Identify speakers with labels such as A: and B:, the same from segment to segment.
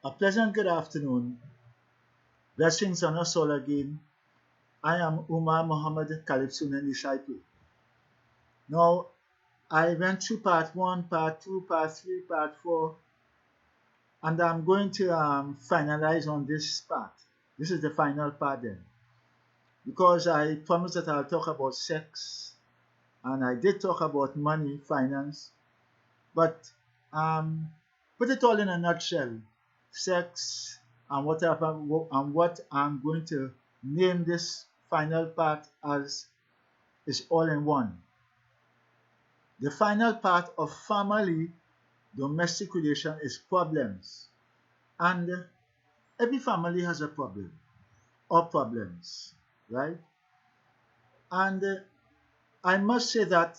A: A pleasant good afternoon. Blessings on us all again. I am Umar Muhammed Kalipsunan disciple. Now, I went through part 1, part 2, part 3, part 4, and I'm going to finalize on this part. This is the final part then. Because I promised that I'll talk about sex, and I did talk about money, finance, but put it all in a nutshell. Sex and what I'm going to name this final part as is all in one. The final part of family domestic relation is problems. And every family has a problem or problems, right? And I must say that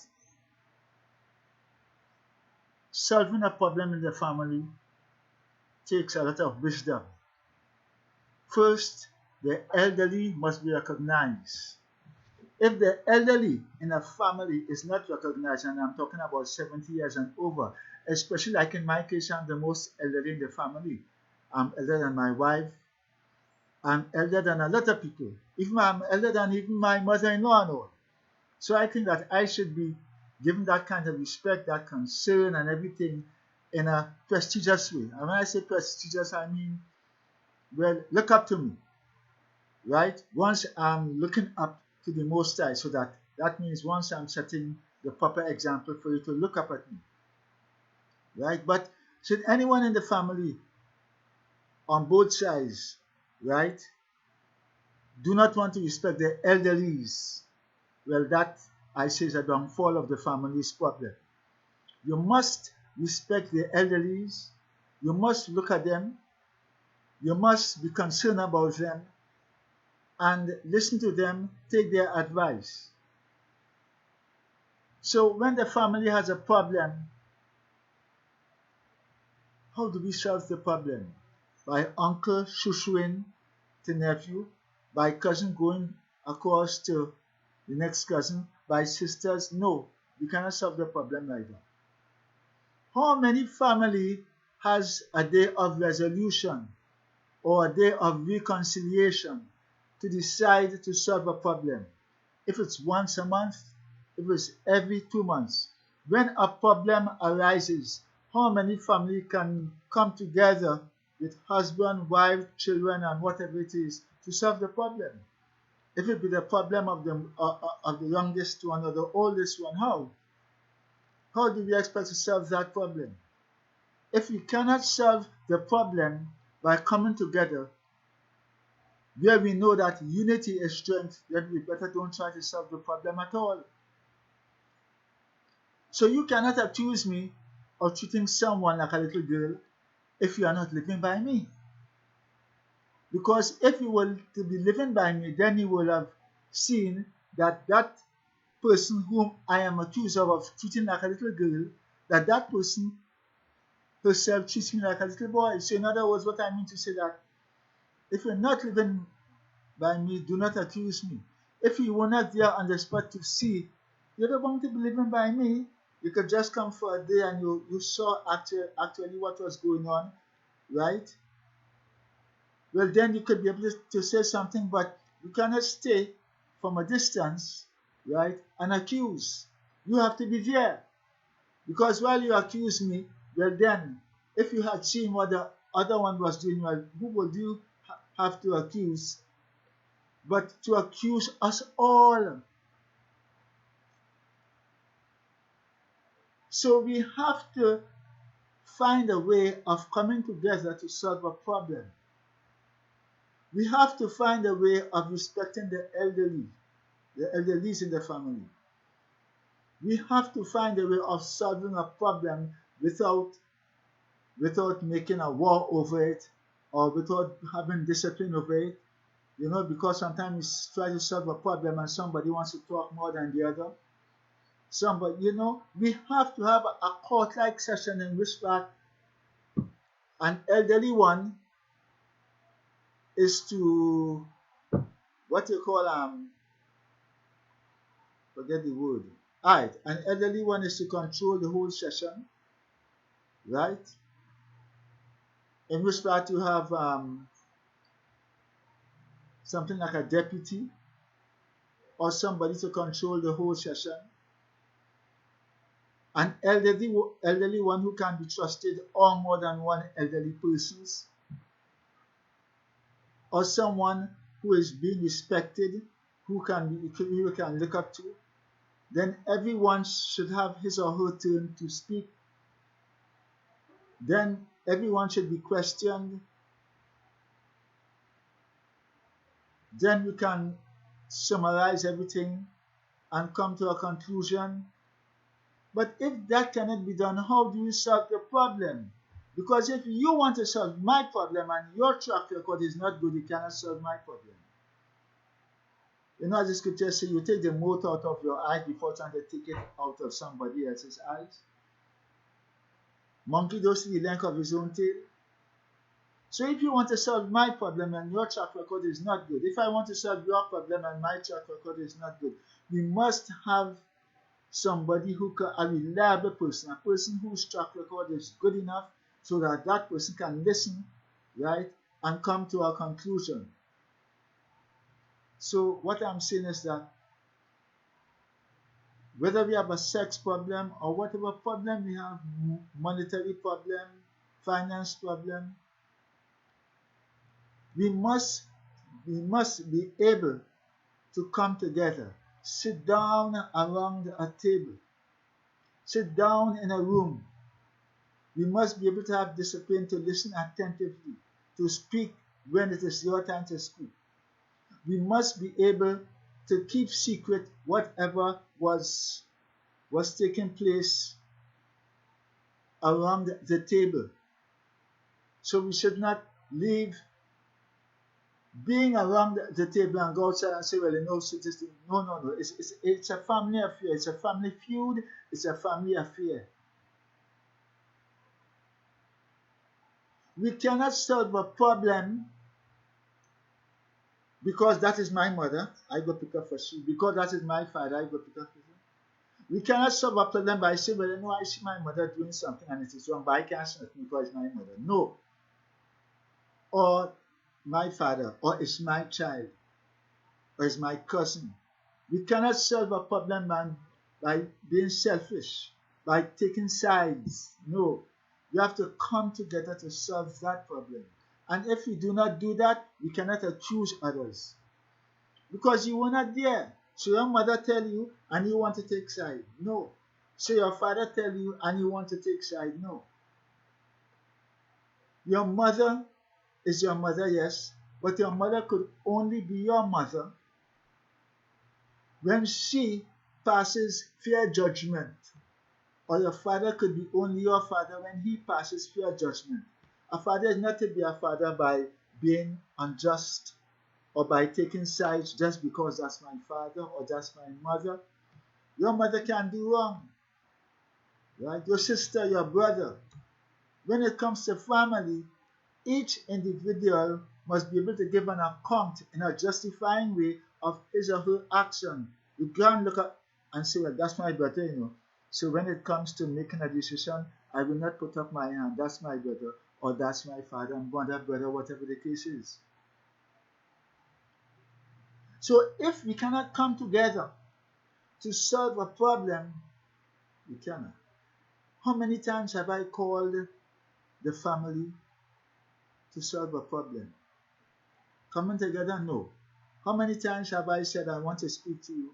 A: solving a problem in the family takes a lot of wisdom. First, the elderly must be recognized. If the elderly in a family is not recognized, and I'm talking about 70 years and over, especially like in my case, I'm the most elderly in the family. I'm elder than my wife. I'm elder than a lot of people. Even I'm elder than even my mother-in-law and all. So I think that I should be given that kind of respect, that concern and everything in a prestigious way. And when I say prestigious, I mean, well, look up to me, right? Once I'm looking up to the Most High, so that means once I'm setting the proper example for you to look up at me, right? But should anyone in the family on both sides, right, do not want to respect the elderlies, well, that I say is a downfall of the family's problem. You must respect the elderlies. You must look at them. You must be concerned about them and listen to them, take their advice. So when the family has a problem, how do we solve the problem? By uncle shushuing to nephew, by cousin going across to the next cousin, by sisters? No, we cannot solve the problem like that. How many family has a day of resolution or a day of reconciliation to decide to solve a problem? If it's once a month, if it's every 2 months. When a problem arises, how many family can come together with husband, wife, children, and whatever it is to solve the problem? If it be the problem of the youngest one or the oldest one, how? How do we expect to solve that problem? If we cannot solve the problem by coming together, where we know that unity is strength, then we better don't try to solve the problem at all. So you cannot accuse me of treating someone like a little girl if you are not living by me. Because if you were to be living by me, then you will have seen that that person whom I am accused of treating like a little girl, that person herself treats me like a little boy. So in other words, what I mean to say that if you're not living by me, do not accuse me. If you were not there on the spot to see, you're not going to be living by me. You could just come for a day and you saw actually what was going on, right? Well, then you could be able to say something, but you cannot stay from a distance, right, and accuse. You have to be there. Because while you accuse me, well then, if you had seen what the other one was doing, well, who would you have to accuse? But to accuse us all. So we have to find a way of coming together to solve a problem. We have to find a way of respecting the elderlies in the family. We have to find a way of solving a problem without making a war over it or without having discipline over it. Because sometimes you try to solve a problem and somebody wants to talk more than the other. We have to have a court-like session in which that an elderly one is to, what you call, forget the word. Alright, an elderly one is to control the whole session, right? in which part you have something like a deputy or somebody to control the whole session, an elderly one who can be trusted, or more than one elderly persons, or someone who is being respected, who you can look up to, then everyone should have his or her turn to speak. Then everyone should be questioned. Then we can summarize everything and come to a conclusion. But if that cannot be done, how do you solve the problem? Because if you want to solve my problem and your track record is not good, you cannot solve my problem. You know, as the scripture says, you take the mote out of your eye before trying to take it out of somebody else's eyes. Monkey don't see the length of his own tail. So if you want to solve my problem and your track record is not good, if I want to solve your problem and my track record is not good, we must have somebody a reliable person, a person whose track record is good enough so that that person can listen, right, and come to a conclusion. So what I'm saying is that whether we have a sex problem or whatever problem we have, monetary problem, finance problem, we must be able to come together, sit down around a table, sit down in a room. We must be able to have discipline to listen attentively, to speak when it is your time to speak. We must be able to keep secret whatever was taking place around the table. So we should not leave being around the table and go outside and say, well, you know, so this, no. It's a family affair. It's a family feud. It's a family affair. We cannot solve a problem because that is my mother, I go pick up for she. Because that is my father, I go pick up for him. We cannot solve a problem by saying, well, you know, I see my mother doing something and it is wrong, but I can't solve it because it's my mother. No. Or my father, or it's my child, or it's my cousin. We cannot solve a problem by being selfish, by taking sides. No. We have to come together to solve that problem. And if we do not do that, we cannot accuse others. Because you were not there. So your mother tell you and you want to take side. No. So your father tell you and you want to take side. No. Your mother is your mother, yes. But your mother could only be your mother when she passes fair judgment. Or your father could be only your father when he passes fair judgment. A father is not to be a father by being unjust or by taking sides just because that's my father or that's my mother. Your mother can do wrong, right? Your sister, your brother. When it comes to family, each individual must be able to give an account in a justifying way of his or her action. You can't look at and say, well, that's my brother, you know. So when it comes to making a decision, I will not put up my hand, that's my brother, or that's my father, I'm going to have brother, whatever the case is. So if we cannot come together to solve a problem, we cannot. How many times have I called the family to solve a problem? Coming together? No. How many times have I said, I want to speak to you?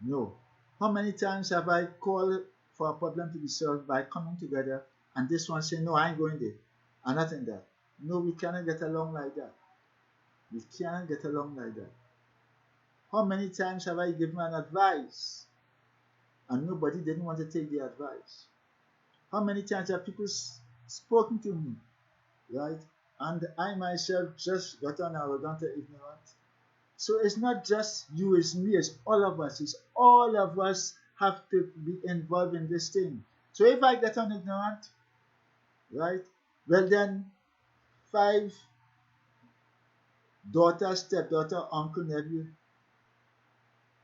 A: No. How many times have I called for a problem to be solved by coming together and this one saying, no, I ain't going there, and not in that? No, we cannot get along like that. We cannot get along like that. How many times have I given an advice and nobody didn't want to take the advice? How many times have people spoken to me, right? And I myself just got on arrogant or ignorant. So it's not just you, it's me, it's all of us. It's all of us have to be involved in this thing. So if I get on ignorant, right, well then 5 daughter, stepdaughter, uncle, nephew,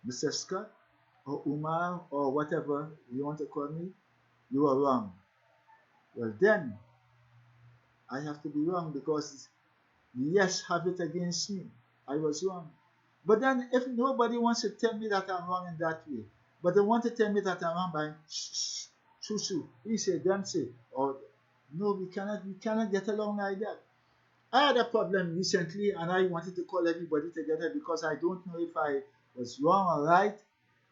A: Mr. Scott, or Umar, or whatever you want to call me, you are wrong. Well then, I have to be wrong because yes have it against me. I was wrong. But then if nobody wants to tell me that I'm wrong in that way, but they want to tell me that I'm wrong by shh, shoo, shoo, he say, them say, or no, we cannot get along like that. I had a problem recently and I wanted to call everybody together because I don't know if I was wrong or right,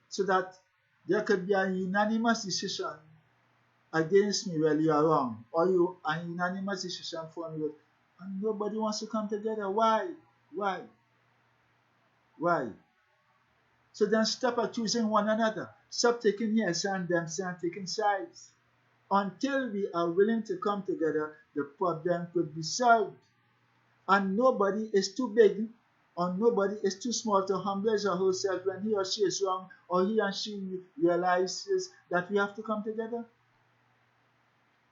A: so that there could be a unanimous decision against me. Well, you are wrong, or you a unanimous decision for me, and nobody wants to come together. Why why So then stop accusing one another, stop taking yes and them and taking sides. Until we are willing to come together, the problem could be solved. And nobody is too big or nobody is too small to humble herself when he or she is wrong, or he and she realizes that we have to come together.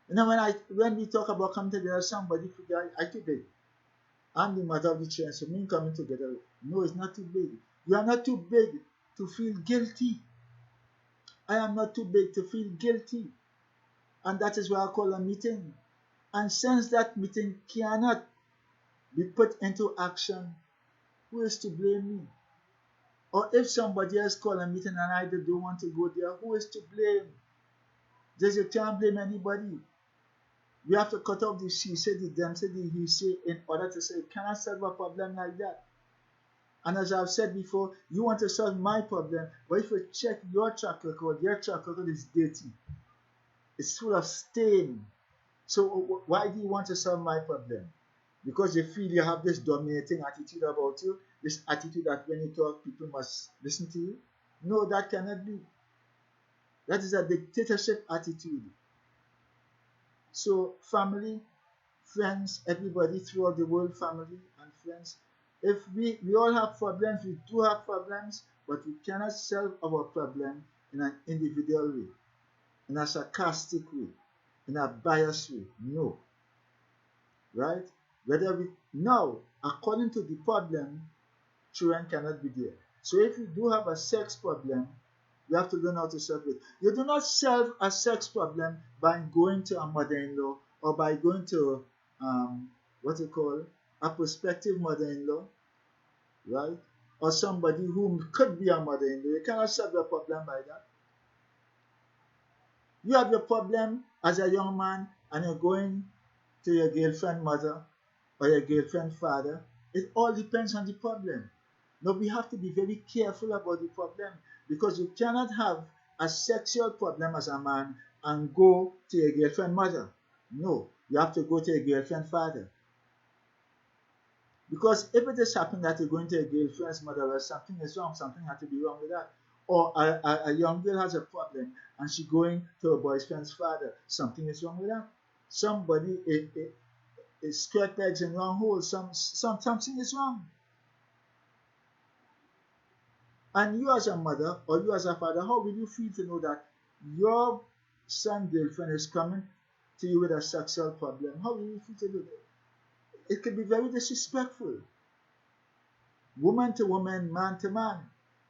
A: You know, when we talk about coming together, somebody forget I too big. I'm the mother of the children, so me coming together. No, it's not too big. You are not too big to feel guilty. I am not too big to feel guilty. And that is why I call a meeting. And since that meeting cannot be put into action, who is to blame me? Or if somebody else call a meeting and I don't want to go there, who is to blame? Just you can't blame anybody. We have to cut off the she say, the them say, the he say, in order to say, can I solve a problem like that? And as I've said before, you want to solve my problem, but if you check your track record, your track record is dirty. It's full of stain. So why do you want to solve my problem? Because you feel you have this dominating attitude about you, this attitude that when you talk, people must listen to you? No, that cannot be. That is a dictatorship attitude. So family, friends, everybody throughout the world, family and friends, if we all have problems, we do have problems, but we cannot solve our problem in an individual way, in a sarcastic way, in a biased way. No. Right? Now, according to the problem, children cannot be there. So if you do have a sex problem, you have to learn how to solve it. You do not solve a sex problem by going to a mother-in-law or by going to a prospective mother-in-law, right? Or somebody who could be a mother-in-law. You cannot solve your problem by that. You have your problem as a young man and you're going to your girlfriend mother or your girlfriend father. It all depends on the problem. Now we have to be very careful about the problem, because you cannot have a sexual problem as a man and go to your girlfriend mother. No, you have to go to your girlfriend father. Because if it is happening that you're going to your girlfriend's mother, well, something is wrong, something has to be wrong with that. Or a young girl has a problem and she's going to her boyfriend's father, something is wrong with that. Somebody is square pegs in wrong holes, something is wrong. And you as a mother or you as a father, how will you feel to know that your son's girlfriend is coming to you with a sexual problem? How will you feel to do that? It can be very disrespectful. Woman to woman, man to man.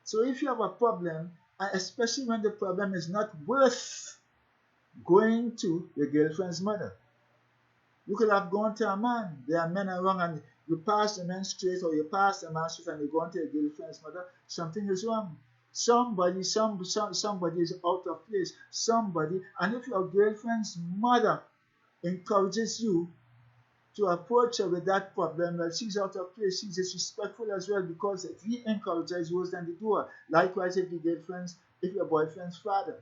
A: So if you have a problem, especially when the problem is not worth going to your girlfriend's mother. You could have gone to a man. There are men around and you pass the man straight, or you pass the man straight and you go into your girlfriend's mother. Something is wrong. Somebody is out of place. And if your girlfriend's mother encourages you to approach her with that problem, well, she's out of place. She's disrespectful as well, because if he encourages worse than the doer. Likewise, if your boyfriend's father.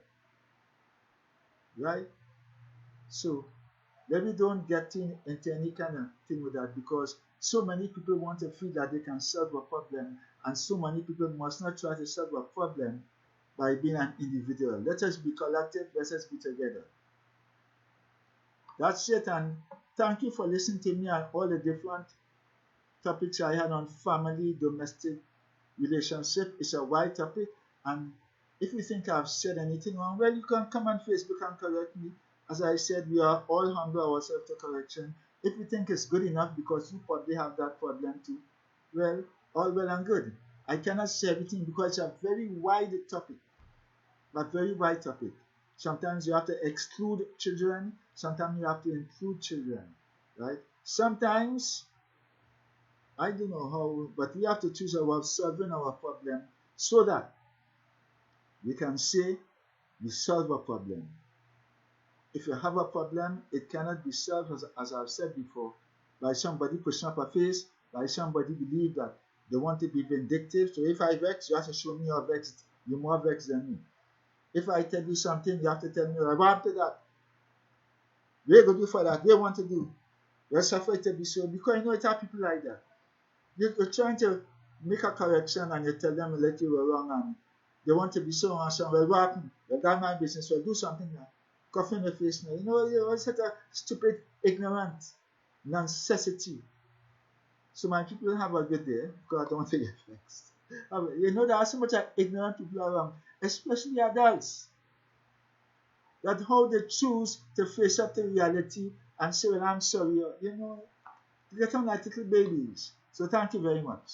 A: Right? So, let me don't get into any kind of thing with that, because so many people want to feel that they can solve a problem, and so many people must not try to solve a problem by being an individual. Let us be collective, let us be together. That's it, and thank you for listening to me on all the different topics I had on family, domestic relationship. It's a wide topic, and if you think I've said anything wrong, well, you can come on Facebook and correct me. As I said, we are all humble ourselves to correction. If you think it's good enough because you probably have that problem too, well, all well and good. I cannot say everything because it's a very wide topic. Sometimes you have to exclude children, sometimes you have to include children. right? Sometimes, I don't know how, but we have to choose our solving our problem so that we can say we solve a problem. If you have a problem, it cannot be solved, as I've said before, by somebody pushing up a face, by somebody believe that they want to be vindictive. So if I vex, you have to show me you're vexed. You're more vexed than me. If I tell you something, you have to tell me, I want to that. We're going to do for that. We want to do. You're suffering to be so, because you know it are people like that. You're trying to make a correction and you tell them that you were wrong and they want to be so and so. Well, what happened? Well, that's my business. Well, do something now. Cough in the face now. You know, you're such a stupid, ignorant necessity. So my people have a good day because I don't want to get vexed. You know, there are so much ignorant people around, especially adults, that how they choose to face up to reality and say, well, I'm sorry, you know, they get on like little babies. So thank you very much.